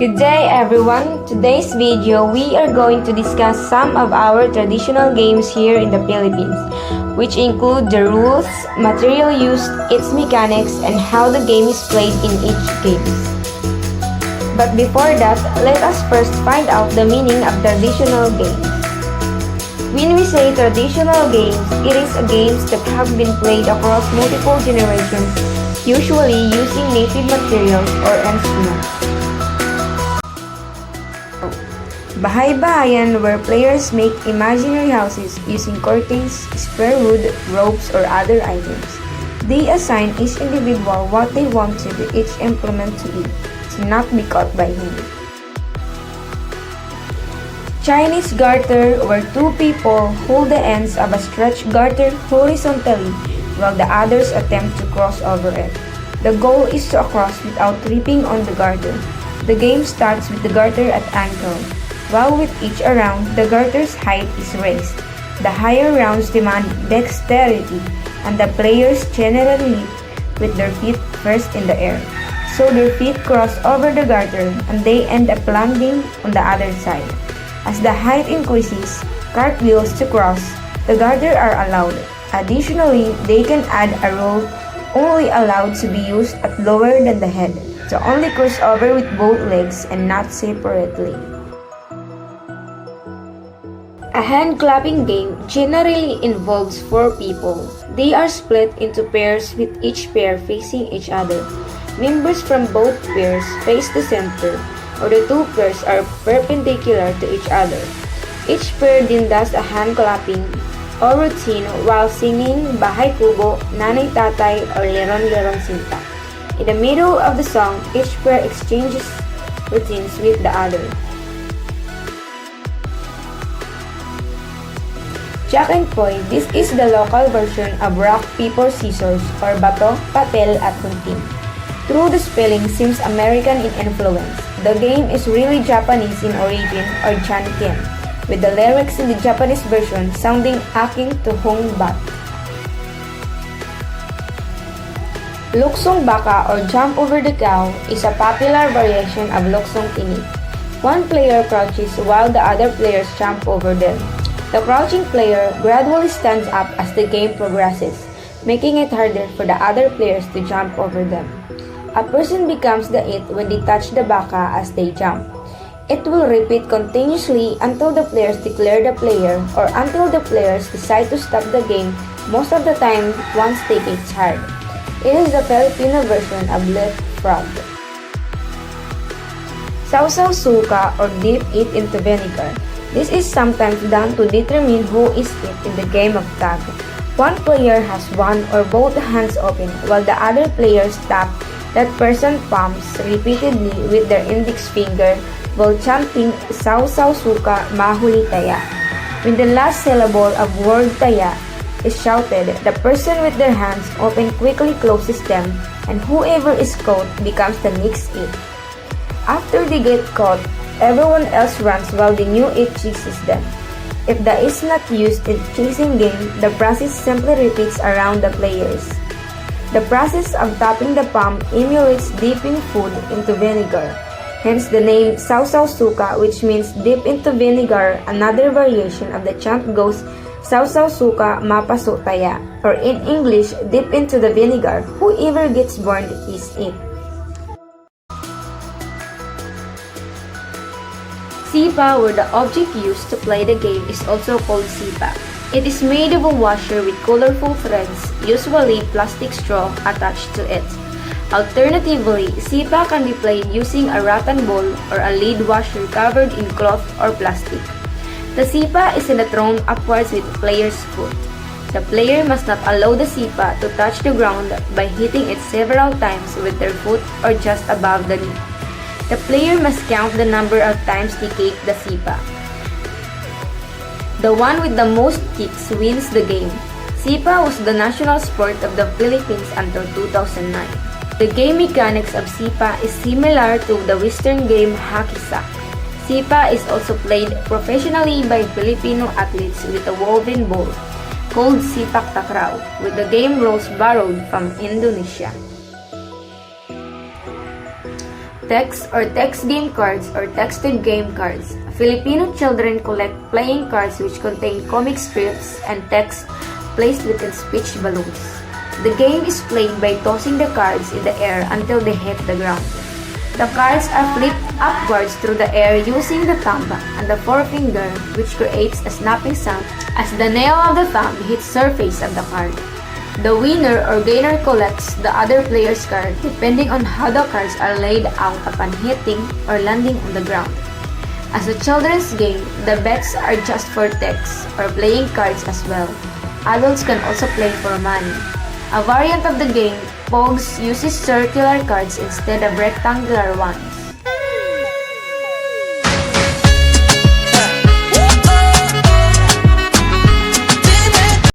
Good day everyone! Today's video we are going to discuss some of our traditional games here in the Philippines, which include the rules, material used, its mechanics, and how the game is played in each game. But before that, let us first find out the meaning of traditional games. When we say traditional games, it is games that have been played across multiple generations, usually using native materials or instruments. Bahay-bahayan, where players make imaginary houses using curtains, spare wood, ropes, or other items. They assign each individual what they want each implement to be, to not be caught by him. Chinese garter, where two people hold the ends of a stretched garter horizontally while the others attempt to cross over it. The goal is to cross without tripping on the garter. The game starts with the garter at ankle. While with each round, the garter's height is raised. The higher rounds demand dexterity, and the players generally leap with their feet first in the air. So their feet cross over the garter and they end up landing on the other side. As the height increases, cartwheels to cross the garter are allowed. Additionally, they can add a rope only allowed to be used at lower than the head, to only cross over with both legs and not separately. A hand-clapping game generally involves 4 people. They are split into pairs with each pair facing each other. Members from both pairs face the center, or the 2 pairs are perpendicular to each other. Each pair then does a hand-clapping or routine while singing Bahay Kubo, Nanay Tatay, or Leron Leron Sinta. In the middle of the song, each pair exchanges routines with the other. Jack and Poy, this is the local version of rock, paper, scissors, or bato, papel at kunting. Though the spelling seems American in influence, the game is really Japanese in origin or Janken, with the lyrics in the Japanese version sounding aking to hong bat. Luksong baka or jump over the cow is a popular variation of luksong tinik. One player crouches while the other players jump over them. The crouching player gradually stands up as the game progresses, making it harder for the other players to jump over them. A person becomes the it when they touch the baka as they jump. It will repeat continuously until the players declare the player or until the players decide to stop the game, most of the time once they get tired. It is the Filipino version of leapfrog. Sausaw suka or dip it into vinegar. This is sometimes done to determine who is it in the game of tag. One player has one or both hands open while the other players tap that person's palms repeatedly with their index finger while chanting Sausaw suka mahuli taya. When the last syllable of word taya is shouted, the person with their hands open quickly closes them and whoever is caught becomes the next it. After they get caught, everyone else runs while the new it chases them. If the is not used in chasing game, the process simply repeats around the players. The process of tapping the palm emulates dipping food into vinegar. Hence the name Sausaw suka, which means dip into vinegar. Another variation of the chant goes Sausaw suka mapaso taya, or in English, dip into the vinegar. Whoever gets burned is it. Sipa, where the object used to play the game, is also called sipa. It is made of a washer with colorful threads, usually plastic straw, attached to it. Alternatively, sipa can be played using a rattan ball or a lead washer covered in cloth or plastic. The sipa is thrown upwards with the player's foot. The player must not allow the sipa to touch the ground by hitting it several times with their foot or just above the knee. The player must count the number of times they kick the sipa. The one with the most kicks wins the game. Sipa was the national sport of the Philippines until 2009. The game mechanics of sipa is similar to the Western game hacky-sack. Sipa is also played professionally by Filipino athletes with a woven ball called sipak takraw, with the game rules borrowed from Indonesia. Text or text game cards or texted game cards. Filipino children collect playing cards which contain comic strips and text placed within speech balloons. The game is played by tossing the cards in the air until they hit the ground. The cards are flipped upwards through the air using the thumb and the forefinger, which creates a snapping sound as the nail of the thumb hits surface of the card. The winner or gainer collects the other player's card depending on how the cards are laid out upon hitting or landing on the ground. As a children's game, the bets are just for text or playing cards as well. Adults can also play for money. A variant of the game, Pogs uses circular cards instead of rectangular ones.